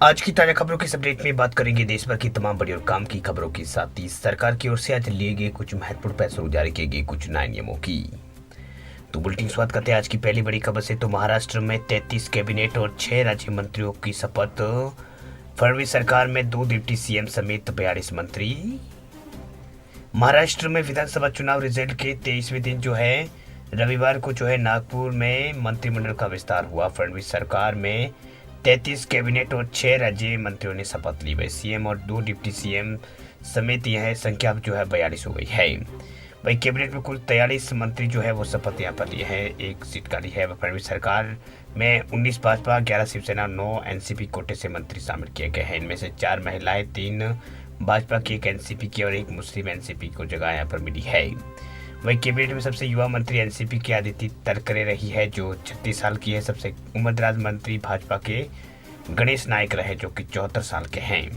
आज की ताजा खबरों के इस अपडेट में बात करेंगे देश भर की तमाम बड़ी और काम की खबरों के साथ ही सरकार की ओर से आज लिए गए कुछ महत्वपूर्ण फैसलों जारी किए गए कुछ नए नियमों की। तो बुलेटिन शुरुआत करते हैं आज की पहली बड़ी खबर से। तो महाराष्ट्र में 33 कैबिनेट और 6 राज्य मंत्रियों की शपथ। फडणवीस सरकार में 2 डिप्टी सीएम समेत 42 मंत्री। महाराष्ट्र में विधानसभा चुनाव रिजल्ट के 23वें दिन रविवार को नागपुर में मंत्रिमंडल का विस्तार हुआ। फडणवीस सरकार में 33 कैबिनेट और 6 राज्य मंत्रियों ने शपथ ली। वही सीएम और 2 डिप्टी सीएम समेत यह संख्या 42 हो गई है। वही कैबिनेट में कुल 43 मंत्री वो शपथ यहाँ पर लिए हैं। एक सीट खाली है। फडणवीस सरकार में 19 भाजपा, 11 शिवसेना, 9 एनसीपी कोटे से मंत्री शामिल किए गए हैं। इनमें से 4 महिलाएं, 3 भाजपा की, 1 एनसीपी की और 1 मुस्लिम एनसीपी को जगह यहाँ पर मिली है। वही कैबिनेट में सबसे युवा मंत्री एनसीपी की आदित्य तलकरे रही है, जो 36 साल की है। सबसे उम्रदराज मंत्री भाजपा के गणेश नायक रहे, जो कि 74 साल के हैं।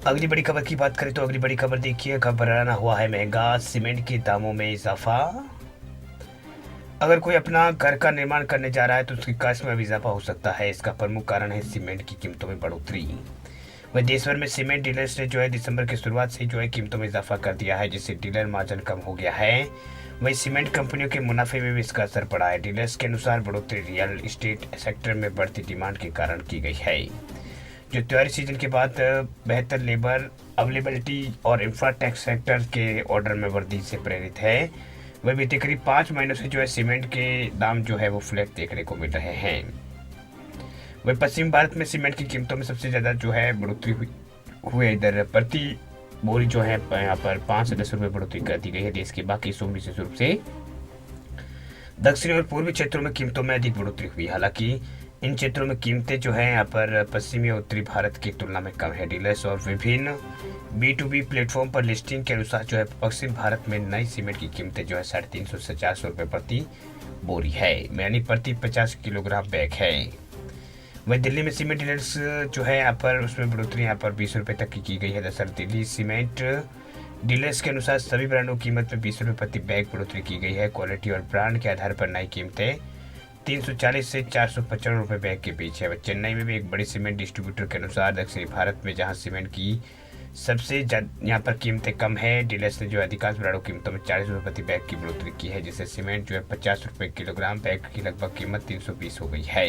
अगली बड़ी खबर की बात करें तो अगली बड़ी खबर देखिए, घबराना हुआ है महंगा, सीमेंट के दामों में इजाफा। अगर कोई अपना घर का निर्माण करने जा रहा है तो उसकी कास्ट में इजाफा हो सकता है। इसका प्रमुख कारण है सीमेंट की कीमतों में बढ़ोतरी। वह देश भर में सीमेंट डीलर्स ने दिसंबर की शुरुआत से कीमतों में इजाफा कर दिया है, जिससे डीलर मार्जिन कम हो गया है। वही सीमेंट कंपनियों के मुनाफे में भी इसका असर पड़ा है। डीलर्स के अनुसार बढ़ोतरी रियल एस्टेट सेक्टर में बढ़ती डिमांड के कारण की गई है, जो त्योहारी सीजन के बाद बेहतर लेबर अवेलेबिलिटी और इंफ्रास्ट्रक्चर सेक्टर के ऑर्डर में वृद्धि से प्रेरित है। वह बीते करीब 5 महीनों से सीमेंट के दाम वो फ्लैट देखने को मिल रहे हैं। वह पश्चिम भारत में सीमेंट की कीमतों में सबसे ज्यादा बढ़ोतरी हुई। इधर प्रति बोरी यहाँ पर 5 से 10 रुपये बढ़ोतरी कर दी गई है। देश के बाकी हिस्सों में विशेष रूप से दक्षिणी और पूर्वी क्षेत्रों में कीमतों में अधिक बढ़ोतरी हुई। हालांकि इन क्षेत्रों में कीमतें यहाँ पर पश्चिमी और उत्तरी भारत की तुलना में कम है। डीलर्स और विभिन्न B2B प्लेटफॉर्म पर लिस्टिंग के अनुसार पश्चिम भारत में नई सीमेंट की कीमतें 350 से 400 रुपये प्रति बोरी है, यानी प्रति 50 किलोग्राम बैग है। वही दिल्ली में सीमेंट डीलर्स यहाँ पर उसमें बढ़ोतरी यहाँ पर 20 रुपये तक की गई है। दरअसल दिल्ली सीमेंट डीलर्स के अनुसार सभी ब्रांडों की कीमत में 20 रुपये प्रति बैग बढ़ोतरी की गई है। क्वालिटी और ब्रांड के आधार पर नई कीमतें 340 से 455 रुपये बैग के बीच है। चेन्नई में भी एक बड़ी सीमेंट डिस्ट्रीब्यूटर के अनुसार दक्षिणी भारत में जहां सीमेंट की सबसे यहाँ पर कीमतें कम है, डीलर्स ने अधिकांश ब्रांडों कीमतों में 40 रुपये प्रति बैग की बढ़ोतरी की है, जिससे सीमेंट 50 रुपये किलोग्राम बैग की लगभग कीमत 320 हो गई है।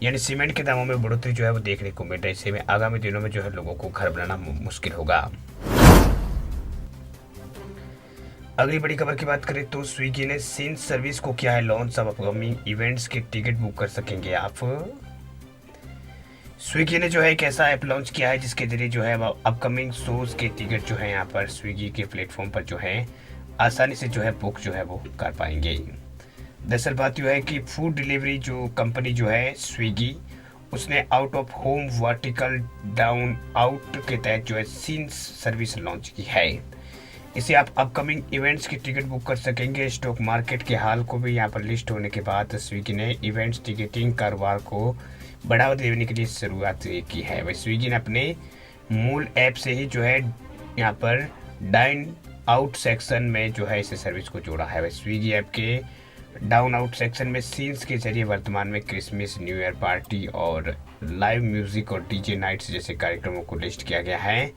यानी सीमेंट के दामों में बढ़ोतरी वो देखने को मिल रही है। इससे में आगामी दिनों में लोगों को घर बनाना मुश्किल होगा। अगली बड़ी खबर की बात करें तो स्विगी ने सीन्स सर्विस को किया है लॉन्च। अब अपकमिंग इवेंट्स के टिकट बुक कर सकेंगे आप। स्विगी ने एक ऐसा ऐप लॉन्च किया है जिसके जरिए अपकमिंग शोज के टिकट यहाँ पर स्विगी के प्लेटफॉर्म पर आसानी से बुक वो कर पाएंगे। दरअसल बात है कि फूड डिलीवरी कंपनी स्विगी, उसने out of home vertical down out के तहत सीन्स सर्विस लॉन्च की है। इसे आप अपकमिंग इवेंट्स की टिकट बुक कर सकेंगे। स्टॉक मार्केट के हाल को भी यहाँ पर लिस्ट होने के बाद स्विगी ने इवेंट्स टिकटिंग कारोबार को बढ़ावा देने के लिए शुरुआत की है। वही स्विगी ने अपने मूल ऐप से ही यहाँ पर डाइन आउट सेक्शन में इसे सर्विस को जोड़ा है। वही स्विगी ऐप के डाउन आउट सेक्शन में सीन्स के जरिए वर्तमान में क्रिसमस, न्यू ईयर पार्टी और लाइव म्यूजिक और डीजे नाइट्स जैसे कार्यक्रमों को लिस्ट किया गया है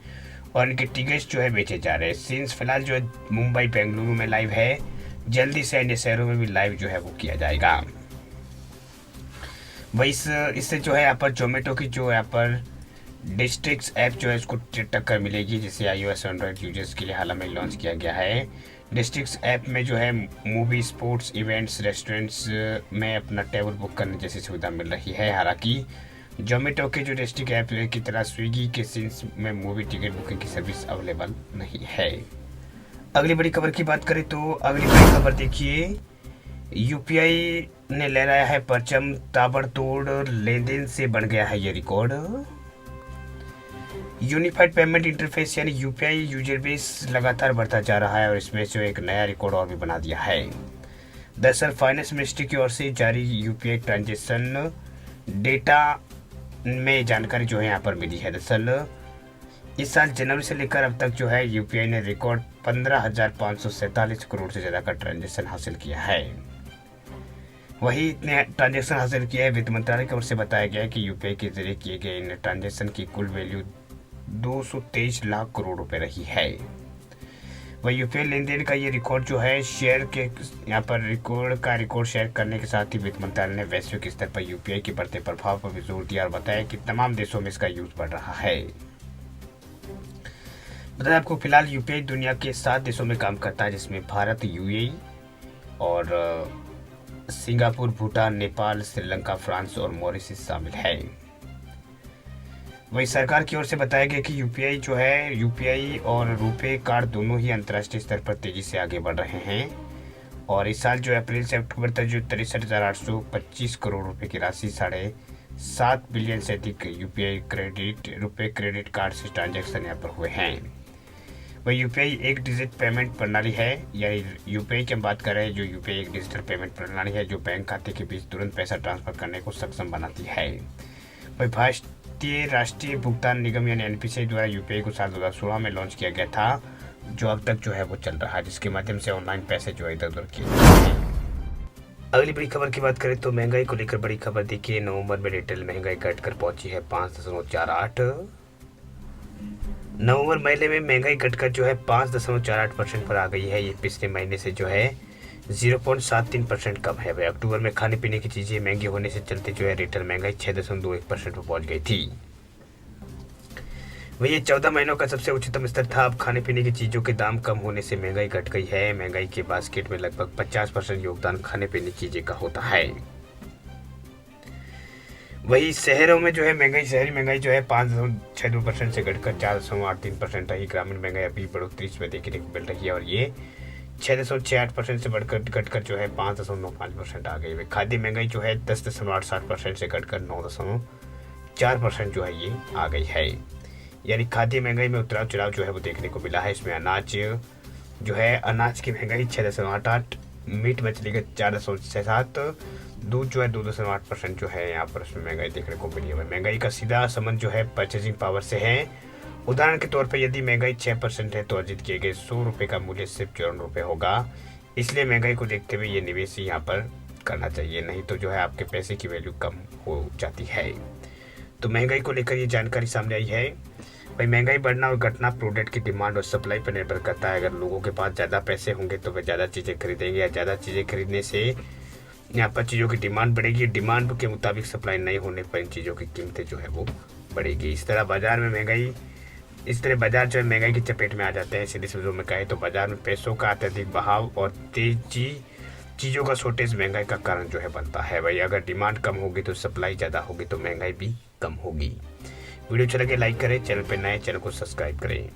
और इनके टिकट्स बेचे जा रहे हैं। सीन्स फिलहाल मुंबई, बेंगलुरु में लाइव है। जल्दी से अन्य शहरों में भी लाइव वो किया जाएगा। वही इससे यहाँ पर जोमेटो की यहाँ पर डिस्ट्रिक्ट्स ऐप इसको टक्कर मिलेगी, जिसे iOS और एंड्रॉइड यूजर्स के लिए हाल में लॉन्च किया गया है। डिस्ट्रिक्ट्स ऐप में मूवी, स्पोर्ट्स इवेंट्स, रेस्टोरेंट्स में अपना टेबल बुक करने जैसी सुविधा मिल रही है। हालांकि जोमेटो के डिस्ट्रिक्ट ऐप की तरह स्विगी के सीन्स में मूवी टिकट बुकिंग की सर्विस अवेलेबल नहीं है। अगली बड़ी खबर की बात करें तो अगली बड़ी खबर देखिए, यूपीआई ने लहराया है परचम, ताबड़तोड़ लेन देन से बन गया है ये रिकॉर्ड। यूनिफाइड पेमेंट इंटरफेस यानी यूपीआई यूजर बेस लगातार बढ़ता जा रहा है और इसमें एक नया रिकॉर्ड और भी बना दिया है। दरअसल फाइनेंस मिनिस्ट्री की ओर से जारी यूपीआई ट्रांजेक्शन डेटा में जानकारी यहाँ पर मिली है। दरअसल इस साल जनवरी से लेकर अब तक यूपीआई ने रिकॉर्ड 15,547 करोड़ से ज़्यादा का ट्रांजेक्शन हासिल किया है। वही इतने ट्रांजैक्शन हासिल किए हैं। वित्त मंत्रालय की ओर से बताया गया है कि यूपीआई के जरिए किए गए इन ट्रांजैक्शन की कुल वैल्यू 223 लाख करोड़ रुपए रही है। वही यूपीआई लेन देन का ये रिकॉर्ड जो है शेयर के यहाँ पर रिकॉर्ड शेयर करने के साथ ही वित्त मंत्रालय ने वैश्विक स्तर पर यूपीआई के बढ़ते प्रभाव पर भी जोर दिया और बताया कि तमाम देशों में इसका यूज बढ़ रहा है। बताया आपको फिलहाल यूपीआई दुनिया के 7 देशों में काम करता है, जिसमें भारत, यूएई और सिंगापुर, भूटान, नेपाल, श्रीलंका, फ्रांस और मॉरिशस शामिल है। वही सरकार की ओर से बताया गया कि यूपीआई जो है, यूपीआई और रुपे कार्ड दोनों ही अंतर्राष्ट्रीय स्तर पर तेजी से आगे बढ़ रहे हैं और इस साल जो अप्रैल से अक्टूबर तक जो 63,825 करोड़ रुपए की राशि 7.5 बिलियन से अधिक रुपए क्रेडिट कार्ड से ट्रांजैक्शन यहाँ पर हुए हैं। वही यूपीआई एक डिजिट पेमेंट प्रणाली है, यानी यूपीआई की हम बात कर रहे हैं। जो यूपीआई एक डिजिटल पेमेंट प्रणाली है जो बैंक खाते के बीच तुरंत पैसा ट्रांसफर करने को सक्षम बनाती है। वही भारतीय राष्ट्रीय भुगतान निगम यानी एनपीसीआई द्वारा यूपीआई को साल 2016 में लॉन्च किया गया था, जो अब तक जो है वो चल रहा है, जिसके माध्यम से ऑनलाइन पैसे जो है इधर उधर किए जाते हैं। अगली बड़ी खबर की बात करें तो महंगाई को लेकर बड़ी खबर देखिए। नवंबर में रिटेल महंगाई घटकर पहुंची है 5.48। नवंबर महीने में महंगाई घटकर जो है 5.48% पर आ गई है। ये पिछले महीने से जो है 0.73% कम है। वह अक्टूबर में खाने पीने की चीजें महंगी होने से चलते जो है रिटेल महंगाई 6.21% पर पहुंच गई थी। वही 14 महीनों का सबसे उच्चतम स्तर था। अब खाने पीने की चीजों के दाम कम होने से महंगाई घट गई है। महंगाई के बास्केट में लगभग 50% योगदान खाने पीने की चीजें का होता है। वही शहरों में जो है शहरी महंगाई जो है 5.62% से घटकर 4.83% रही। ग्रामीण महंगाई अभी बढ़ोतरी इसमें देखने को मिल रही है और ये 6.68% से घटकर जो है 5.95% आ गई है। खाद्य महंगाई जो है 10.68% से घटकर 9.4% जो है ये आ गई है। यानी खाद्य महंगाई में उतराव चढ़ाव जो है वो देखने को मिला है। इसमें अनाज की महंगाई 6.88, मीट मछली का 4.67, दूध जो है 2.8% जो है यहाँ पर उसमें महंगाई देखने को मिली है। महंगाई का सीधा संबंध जो है परचेजिंग पावर से है। उदाहरण के तौर पर यदि महंगाई 6% है तो अर्जित किए गए 100 रुपये का मूल्य सिर्फ 54 रुपये होगा। इसलिए महंगाई को देखते हुए ये निवेश यहाँ पर करना चाहिए, नहीं तो जो है आपके पैसे की वैल्यू कम हो जाती है। तो महंगाई को लेकर ये जानकारी सामने आई है। भाई महंगाई बढ़ना और घटना प्रोडक्ट की डिमांड और सप्लाई पर निर्भर करता है। अगर लोगों के पास ज़्यादा पैसे होंगे तो वे ज़्यादा चीज़ें खरीदेंगे या ज़्यादा चीज़ें खरीदने से यहाँ पर चीज़ों की डिमांड बढ़ेगी। डिमांड के मुताबिक सप्लाई नहीं होने पर इन चीज़ों की कीमतें जो है वो बढ़ेगी। इस तरह बाजार जो है महंगाई की चपेट में आ जाते हैं। सीधे शब्दों में कहें तो बाजार में पैसों का अत्यधिक बहाव और तेजी चीज़ों का शॉर्टेज महंगाई का कारण जो है बनता है। भाई अगर डिमांड कम होगी तो सप्लाई ज़्यादा होगी तो महंगाई भी कम होगी। वीडियो अच्छा लगे लाइक करें, चैनल पर नए चैनल को सब्सक्राइब करें।